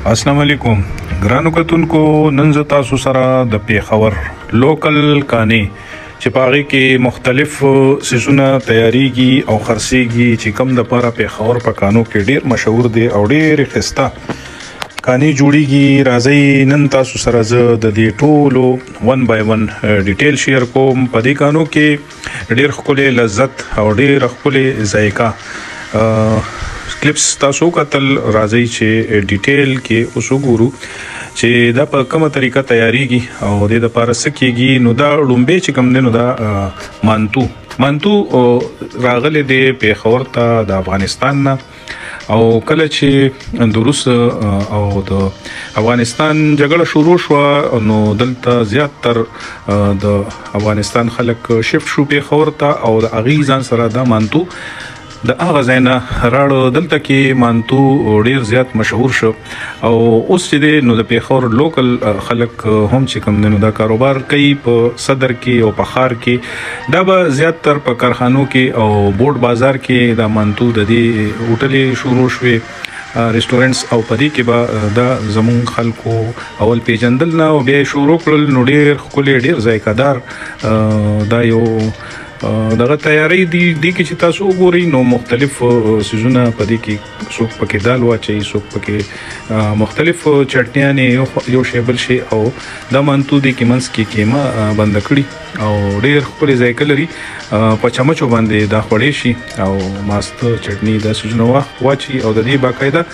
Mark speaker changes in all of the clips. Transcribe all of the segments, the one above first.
Speaker 1: السلام علیکم ګرانو کتونکو نن زه تاسو سره د پیښور لوکل کاني چې پاغي کې مختلف سيزونه تیاریږي او خرڅيږي چې کم د پاره پیښور په کانو کې ډیر مشهور دي او ډیر خسته کاني جوړیږي. راځي نن تاسو سره زه د دې ټولو 1 by 1 ډیټیل شیر کوم. په دې کانو کې ډیر خپل لذت او ډیر خپل ذایقه کلیپس تاسو کتل. راځي چې ډیټیل کې اوس وګورو چې دا په کومه طریقه تیاریږي او د دې لپاره سکیږي. نو دا لومبه چې کوم دی نو دا مانتو راغله د پیښور ته د افغانستان نه او کله چې دروس او د افغانستان جګړه شروع شو نو دلته زیات تر د افغانستان خلک شفت شو پیښور ته او د اغیزان سره د مانتو د هغه ځاینا راړو. دلته کې مانتو ډیر زیات مشهور شو او اوس چې نو د پیښور لوکل خلک هم چې کوم نو دا کاروبار کوي په صدر کې او په خار کې. دا به زیات تر په کارخانو کې او بورډ بازار کې دا مانتو د دې هوټلې شروع شوه ریسټورانټس او پدې کې به دا زمون خلکو اول پیجندل نه او بیا شروع کړل. نو ډیر خپل ډیر ذایقه دار دا یو دغه تیاری دی کې چې تاسو وګورئ نو مختلف سيزونه پدې کې څوک پکې دال واچي څوک پکې مختلف چټنیانه یو شی بل شي او د مانتو د کیمنس کې کیما بند کړی او ډیر خپل ذایقه لري. په چمچو باندې دا خوړې شي او ماست چټنی د سيزونه واچي او د دې باقاعده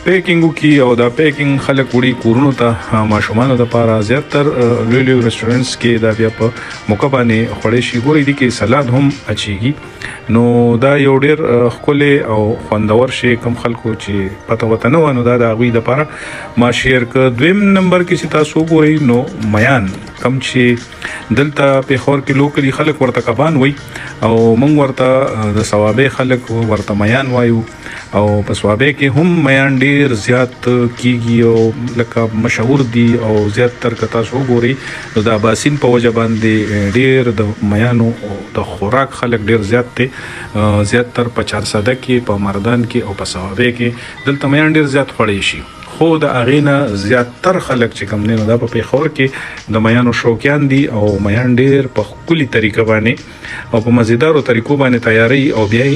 Speaker 1: پیکینګو کې او دا پیکینګ خلک وړي کورونو ته ماشومان د پاره زیات تر لوی ریسټورانټس کې دا بیا په مکبانه خوړې شي. ګوري دي کې سلاد هم اچيږي. نو دا یو ډیر خپل او خوندور شي کم خلکو چې پته وته نه ونه دا د غوي د پاره ما شیر ک. دویم نمبر کې چې تاسو ګورئ نو میان کم چې دلته په خور کې لوکلي خلک ورته کبان وای او مونږ ورته د ثوابه خلک ورته میان وایو او په ثوابه کې هم میان ډیر زیات کیږي او لکه مشهور دي او زیات تر کتا سو ګوري نو د باسین په وجه باندې ډیر د میانو د خوراک خلک ډیر زیات ته زیات تر 400 کې په مردان کې او په ثوابه کې دلته میان ډیر زیات خړې شي. خو د اغینا زیات تر خلک چې کم نه دا په پیښور کې د میانو شوقیان دي او میان ډیر په کلی طریقه باندې او په مزیدارو طریقو باندې تیاری او بیا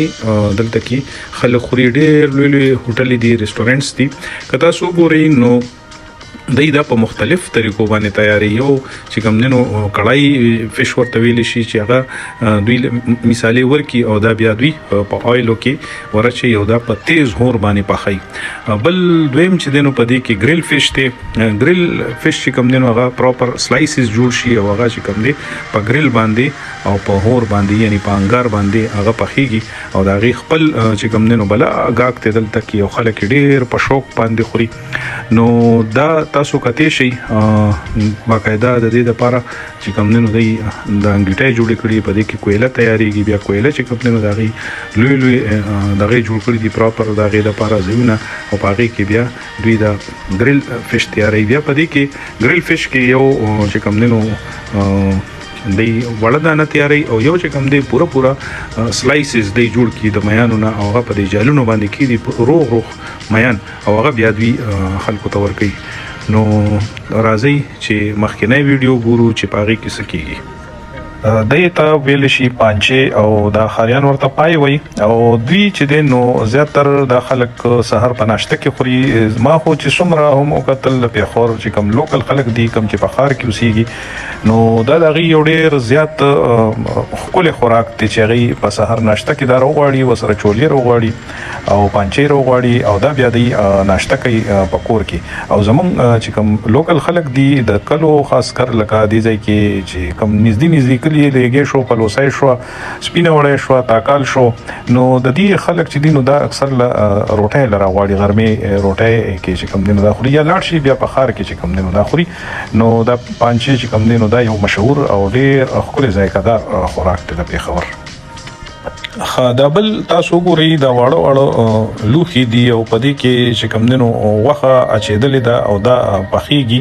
Speaker 1: دلته کې خلک خوري. ډیر لوی هوټل دي ریسټورانټس دي کتا سو ګوري نو دا په مختلف طریقو باندې تیاری. یو چې کوم نو کړای فش ورته ویل شي چې هغه دوی مثالي ورکی او دا بیا دوی په اویلو کې ورچې یو دا په تیز هور باندې پخای. بل دویم چې دنو په دې کې ګریل فش ته ګریل فش چې کوم نو هغه پراپر سلایسز جوړ شي او هغه چې کوم دی په ګریل باندې او په هور باندې یعنی په انګار باندې هغه پخېږي او دا غي خپل چې کوم نو بلا غاک ته دلته کې یو خلک ډیر په شوق باندې خوري. نو دا تاسو کته شي باقاعده د دې لپاره چې کوم نو دی د انګلیټای جوړ کړي په دې کې کویله تیاریږي. بیا کویله چې کوم نو دغه لوی دغه جوړ کړي دي پراپر دغه لپاره زونه او پاغي کې بیا دوی دا ګریل فش تیاری. بیا په دې کې ګریل فش کې یو چې کوم نو دی وړدانه تیاری او یو چې کوم دی پورا سلایسز دی جوړ کی د میانو نه او هغه په دې جالونو باندې کی دی روغ میان او هغه بیا دوی خلکو ته ورکي. نو راځي چې مخکینی ویډیو ګورو چې پاغي کې سکیږي. دایته ویل شي پانچه او دا خاریان ورته پای وای او دوی چې د نو زیاتر د خلک سحر په ناشته کې خوري. ما خو چې څومره هم وکتل په خور چې کم لوکل خلک دي کم چې په خار کې اوسېږي نو دا دغه یو ډیر زیات خپل خوراک ته چې غي په سحر ناشته کې دا روغواړي وسره چولې روغواړي او پانچه روغواړي او دا بیا دی ناشته کوي په کور کې. او زمون چې کم لوکل خلک دي د کلو خاص کر لکه دي ځای کې چې کم نږدې کلی لګي شو پلوسای شو سپینه وړې شو تاکال شو نو د دې خلک چې دینو دا اکثر روټه لرا غواړي غرمه روټه کې چې کم دینو دا خوري یا لاړ شي بیا په خار کې چې کم دینو دا خوري. نو دا پانچه چې کم دینو دا یو مشهور او ډیر خپل ذایقه دار خوراک ته د پیښور. دا بل تاسو ګورئ دا واړه لوښي دي او په دې کې چې کوم دنو غوښه اچېدلې ده او دا پخیږي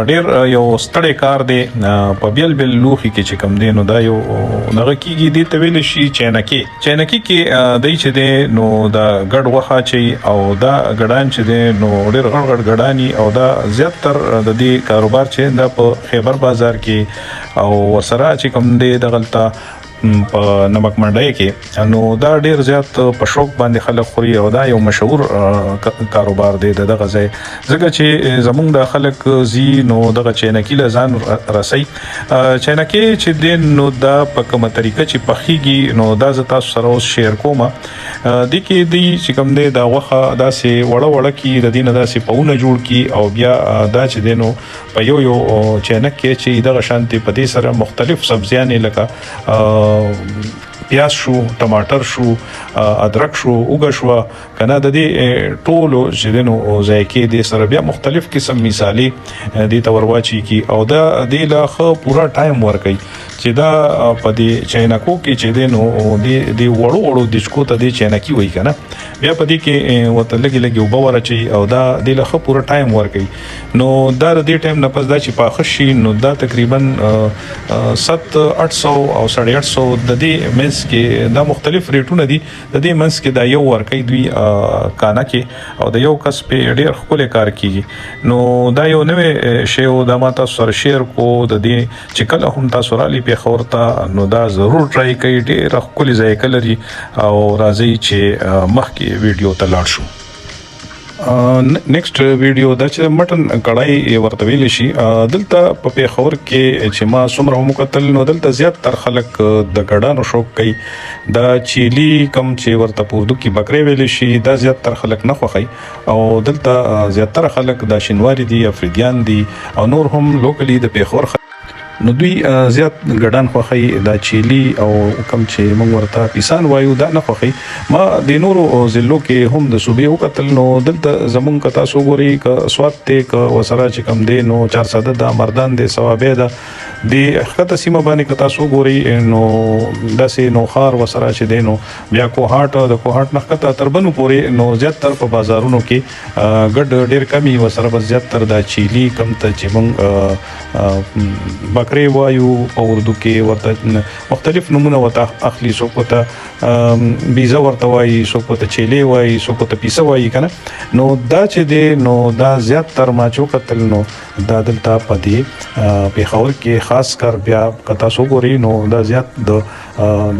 Speaker 1: ډېر یو ستړی کار دی په بیل بیل لوښي کې چې کوم دی نو دا یو دغه کېږي دې ته ویلی شي چینکي کې دی چې دی نو دا ګډ غوښه اچوي او دا ګډان چې دی نو ډېر غړ ګډاني او دا زیاتر د دې کاروبار چې دا په خیبر بازار کې او ورسره چې کوم دی دغلته په نمک منډۍ کې نو دا ډیر زیات په شوق باندې خلک خوري او دا یو مشهور کاروبار دی دغه ځای ځکه چې زمونږ د خلک زی نو دغه چینکي له ځان رسي چینکي چې دی نو دا په کومه طریقه چې پخیږي نو دا زه تاسو سره اوس شیر کوم د کې دی چې کوم دی دا غوښه داسې وړه کې د دینه داسې پهونه جوړ کی او بیا دا چې دی نو په یو چینک کې چې دغه شانتي په دې سره مختلف سبزیان لکه پیاز شو ټماټر شو ادرک شو اوګه شو کنه د دې ټولو چې دنو ذایقې دي سره بیا مختلف قسم مثالی دي تورواچی کی او دا د لاخه پورا ټایم ورکي چې دا په دې چینکو کې چې دنو د وړو د چکو ته د چینکی وای کنه بیا په دې کې وته لګي وبور چي او دا د لاخه پورا ټایم ورکي نو دا د دې ټایم نه پس دا چې پاخشي نو دا تقریبا 700 800 او 850 د دې منس کې دا مختلف ریټونه دي د دې منس کې دا یو ورکي دوی کانا کې او د یو کس په ډیر خپل کار کیږي نو دا یو نوې شی او د ماته سره شیر کو د دې چې کله هم تاسو را لې په خورتا نو دا ضرور ټرای کړئ ډیر خپل ذایقه لري او راځي چې مخکې ویډیو ته لاړ شو نیکسٹ ویډیو دا چې مټن کړای ورته ویل شي دلته په پیښور کې چې ما څومره مکتل نو دلته زیات تر خلک د ګډانو شوق کوي دا چيلي کم چې ورته په اردو کې بکرې ویل شي دا زیات تر خلک نه خوخي او دلته زیات تر خلک د شینواری دي افریديان دي او نور هم لوکلی د پیښور نو دوی زیات ګډان خوخي دا چيلي او کم چې موږ ورته پیسان وایو دا نه خوخي ما د نورو ضلعو کې هم د صوبې وکتل نو دلته زمونږ کتا سو ګوري ک سواد ته ک وسره چې کم دی نو 400 د مردان د ثوابه ده د خطه سیمه باندې کتا سو ګوري نو داسې نو خار وسره چې دی نو بیا کوهاټ د کوهاټ نخته تربنو پوري نو زیات تر په بازارونو کې ګډ ډیر کمی وسره بس زیات تر د چيلي کم ته چې موږ بکرې وایو په اردو کې ورته مختلف نمونه وته اخلي سو کوته بیزا ورته وایي سو کوته چيلي وایي سو کوته پیسه وایي کنه نو دا چې دی نو دا زیات تر ما چو قتل نو دا دلته پدې په خور کې خاص کر بیا کتا سو ګوري نو دا زیات د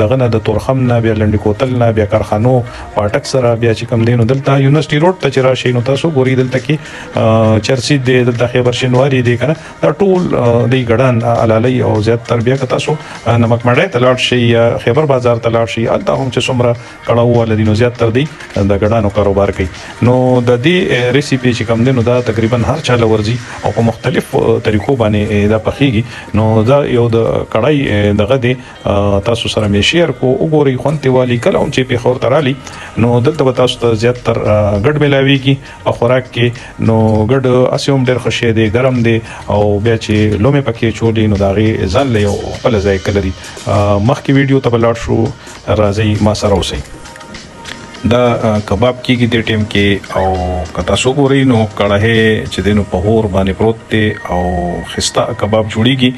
Speaker 1: دغه نه د تورخم نه بیا لنډی کوتل نه بیا کارخانو پاټک سره بیا چې کم دینو دلته یونیورسيټي روډ ته چې راشي نو تاسو ګوري دلته کې چرسي دی دلته خیبر شینواری دی کنه دا ټول دی ګډان علالي او زیات تر بیا تاسو نمک مړې تلاړ شي یا خیبر بازار تلاړ شي الته هم چې څومره کړهو ولدي نو زیات تر دی د ګډانو کاروبار کوي نو د دې ریسیپي چې کم دینو دا تقریبا هر چا لورځي او په مختلف طریقو باندې دا پخېږي نو دا یو د کړای دغه دی تاسو سره می شیر کو وګوري خونتي والی کله هم چې په خور ترالي نو دلته تاسو ته زیات تر ګډ ملاويږي او خوراک کې نو ګډ اسوم ډېر خوشې دي ګرم دي او بیا چې لومه پکې چولې نو داغي ځان له خپل ځای کلري مخکې ویډیو ته بلاړ شو راځي ما سره اوسئ دا کباب کېږي د ټیم کې او کتا سو ګوري نو کړه چې دینو په هور باندې پروت دی او خستا کباب جوړیږي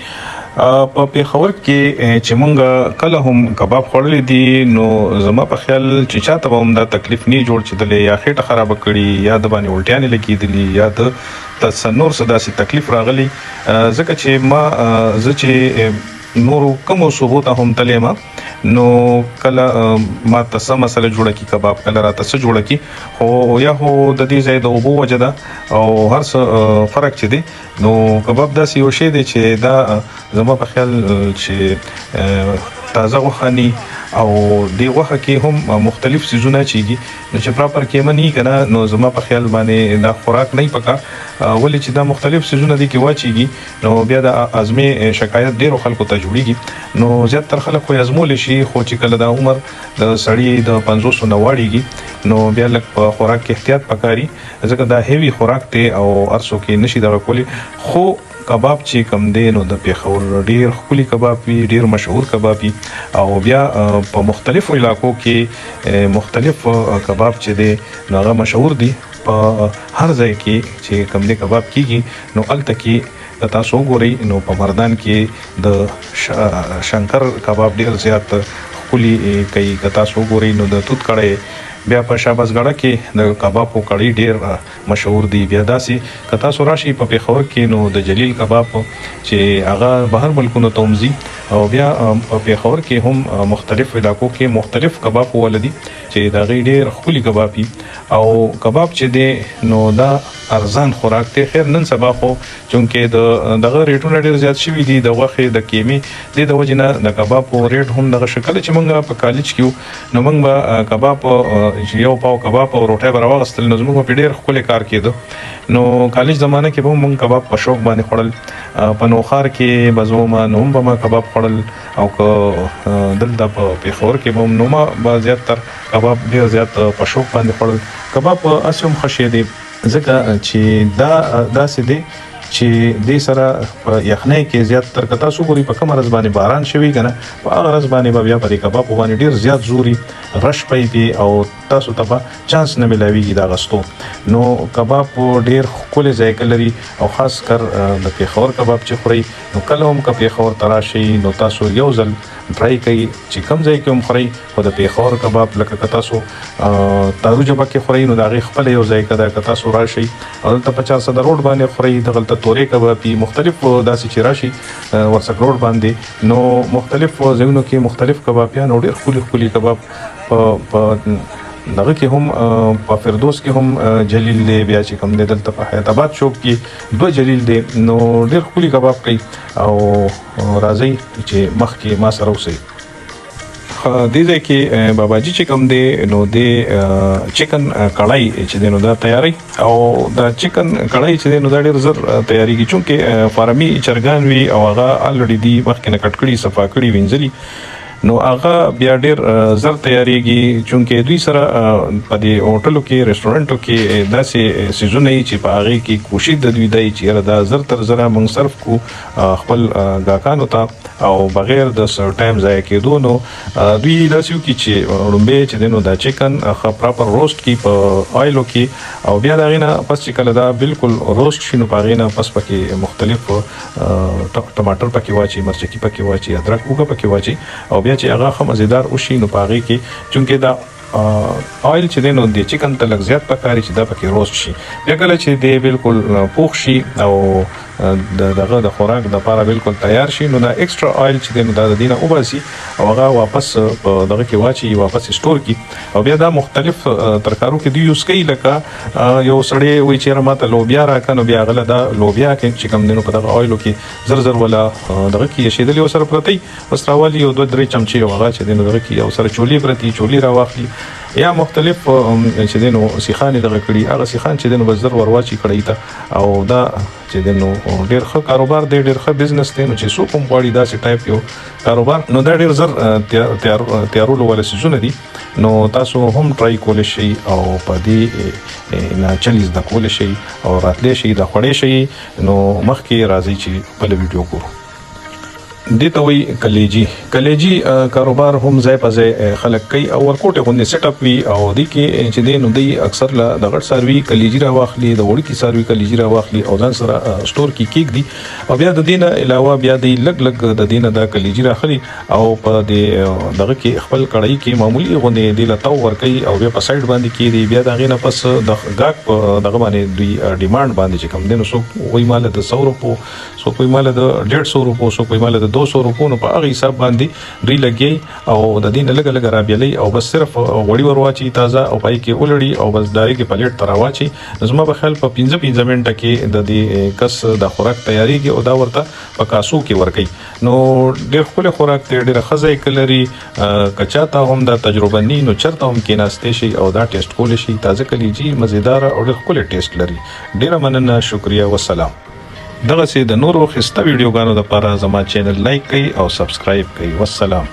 Speaker 1: په پیښور کې چې مونږ کله هم کباب خورلې دي نو زما په خیال چې چاته هم دا تکلیف نه جوړ چدلې یا خېټه خراب کړي یا د باندې الټیانې لګېدلې یا د تسنور صدا سي تکلیف راغلي ځکه چې ما زه چې نورو کومو ثبوت هم تلېما نو کله ما تاسو مسله جوړه کی کباب کله را تاسو جوړه کی خو یا هو د دې ځای د اوبو وجدا او هر څه فرق چي دي نو کباب داسې یو شی دی چې دا زما په خیال چې تازه وخانی او دی وخه کې هم مختلف سيزونه چيږي نو چې پراپر کې منی کنه نو زما په خیال باندې دا خوراک نه پکا ولې چې دا مختلف سيزونه دي کې واچيږي نو بیا د ازمه شکایت ډیرو خلکو ته جوړیږي نو زیات تر خلک خو ازمول شي خو چې کله دا عمر د سړی د 500 نه واړیږي نو بیا لکه په خوراک کې احتیاط پکاري ځکه دا هیوی خوراک ته او ارسو کې نشي دا کولی خو کباب چې کوم دی نو د پیښور ډیر ښکلي کباب وي، ډیر مشهور کباب وي او بیا په مختلفو علاقو کې مختلف کباب چې دی نو هغه مشهور دي په هر ځای کې چې کوم دی کباب کیږي نو هلته کې تاسو وګورئ نو په مردان کې د شنکر کباب ډیر زیات ښکلي کوي. که تاسو وګورئ نو د توت کړی بیا په شاباسګړه کې د کبابو کړی ډیر مشهور دی. بیا داسې که تاسو راشئ په پیښور کې نو د جلیل کباب چې هغه بهر ملکونو ته هم ځي او بیا په پیښور کې هم مختلف علاقو کې مختلف کباب ولدي چې د هغې ډېر ښکلي کباب وي او کباب چې دی نو دا ارزان خوراک دی. خیر نن سبا خو چونکې دغه ریټونه ډېر زیات شوي دي د غوښې د کیمې دې د وجې نه د کبابو ریټ هم دغه شکل چې موږ په کالج کې وو نو موږ به کباب یو پاو کباب او روټۍ به راواغېستل نو زموږ به پرې ډېر ښکلی کار کېده. نو کالج زمانه کې به هم موږ کباب په شوق باندې خوړل. په نوښار کې به زه وم نو هم به ما کباب خوړل او که دلته په پیښور کې به هم نو ما به زیاتتر کباب ډېر زیات په شوق باندې خوړل. کباب هسې هم ښه شی دی ځکه چې دا داسې دی چې دې سره په یخنۍ کې زیاتتر که تاسو وګورئ په کومه ورځ باندې باران شوي که نه په هغه ورځ باندې به بیا په دې کبابو باندې ډېر زیات زوري رش پی دی او تاسو ته به چانس نه میلاویږي د اغوستو. نو کباب ډېر ښکلی ذایقه لري او خاص کر د پیښور کباب چې خورئ نو کله هم که پیښور ته راشئ نو تاسو یو ځل ټرای کوئ چې کوم ځای کې هم خورئ خو د پیښور کباب لکه که تاسو تارو جبه کې خورئ نو د هغې خپله یو ذایقه ده. که تاسو راشئ او دلته په 400 روډ باندې خورئ دغلته تورې کباب وي مختلف داسې چې راشي ورسک روډ باندې نو مختلف ځایونو کې مختلف کبابیان او ډېر ښکلي ښکلي کباب په دغه کې هم په فردوس کې هم جلیل دی. بیا چې کوم دی دلته په حیات آباد چوک کې 2 جلیل دی نو ډېر ښکلي کباب کوي او راځئ چې مخکې ما سره اوسئ. دې ځای کې باباجي چې کوم دی نو د چکن کړای چې دی نو دا تیاری او دا چکن کړای چې دی نو دا ډېر زر تیاریږي چونکې فارمي چرګان وي او هغه الریډي دي مخکې نه کټ کړي صفا کړي وینځلي نو هغه بیا ډېر زر تیاریږي چونکې دوی سره په دې هوټلو کې رسټورنټو کې داسې څیزونه وي چې په هغې کې کوشش د دوی دی چې یاره دا زر تر زره موږ صرف کو خپل ګاهکانو ته او بغیر د ټایم ضایع کېدو نو دوی داسې وکړي چې لومبی چې دی نو دا چکن پراپر روسټ کړي په آیلو کې او بیا د هغې نه پس چې کله دا بالکل روسټ شي نو په هغې نه پس پکې مختلف ټماټر پکې واچي مرچکي پکې واچي ادرک اوږه پکې واچي او بیا چې هغه ښه مزیدار وشي نو په هغې کې چونکې دا آیل چې دی نو د چکن ته لږ زیات پکاري چې دا پکې روسټ شي. بیا کله چې دی بالکل پوخ شي او دغه د خوراک دپاره بالکل تیار شي نو دا ایکسټرا آیل چې دی نو دا د دې نه وباسي او هغه واپس په دغه کې واچي واپس سټور کړي او بیا دا مختلف ترکارو کې دوی یوز کوي لکه یو سړی وایي چې یاره ماته لوبیا راکړه نو بیا هغه له دا لوبیا چې کوم دی نو په دغه آیلو کې زر زر ولا دغه کې ایښېدلي ورسره پرتې بس راوالي یو 2-3 چمچې او هغه چې دی نو دغه کې یو سره چولې پرتې چولې راواخلي یا مختلف چې دی نو سیخان دغه کړي هغه سیخان چې دی نو بس زر ورواچي کړی ته او دا چې دی نو ډېر ښه کاروبار دی ډېر ښه بزنس دی نو چې څوک هم غواړي داسې ټایپ یو کاروبار نو دا ډېر زر تیارولو والا څیزونه دي نو تاسو هم ټرای کولی شئ او په دې نه چل زده کولی شئ او راتلی شئ د خوړی شئ نو مخکې راځئ چې بله ویډیو ګورو. دې ته وایي کلیجي کاروبار هم ځای په ځای خلک کوي او ورکوټې غوندې سیټ اپ وي او دې کې چې دی نو دوی اکثر له د غټ څاروي کلیجي راواخلي د وړوکي څاروي کلیجي راواخلي او ځان سره سټور کې کېږدي او بیا د دې نه علاوه بیا دوی لږ د دې نه دا کلیجي راخلي او په دې دغه کې خپل کړاهي کې معمولي غوندې دې له تاو ورکوي او بیا په سایډ باندې کېږدي بیا د هغې نه پس د ګاهک په دغه باندې دوی ډیمانډ باندې چې کوم دی نو څوک وایي ماله د 100 روپو څوک وایي ماله د 150 روپو څوک وایي ماله د 200 روپو نو په هغه حساب باندې دوی لګي او د دې نه لږه رابیلي او بس صرف غوړي ور واچي تازه او پای کې ولړي او بس داري کې پلیټ تر واچي زما په خیال په 15 منټه کې د دې کس د خوراک تیاریږي او دا ورته په کاسو کې ورکي نو ډېر ښکلی خوراک دی ډېره ښه ذایقه لري که چاته هم دا تجربه نی نو چېرته هم کېناستی شي او دا ټیسټ کولی شي تازه کلیجي مزیداره او ډېر ښکلی ټیسټ لري. ډېره مننه شکریه والسلام. دغسې د نورو ښایسته ویډیوګانو دپاره زما چینل لایک کړئ او سبسکرایب کړئ. والسلام.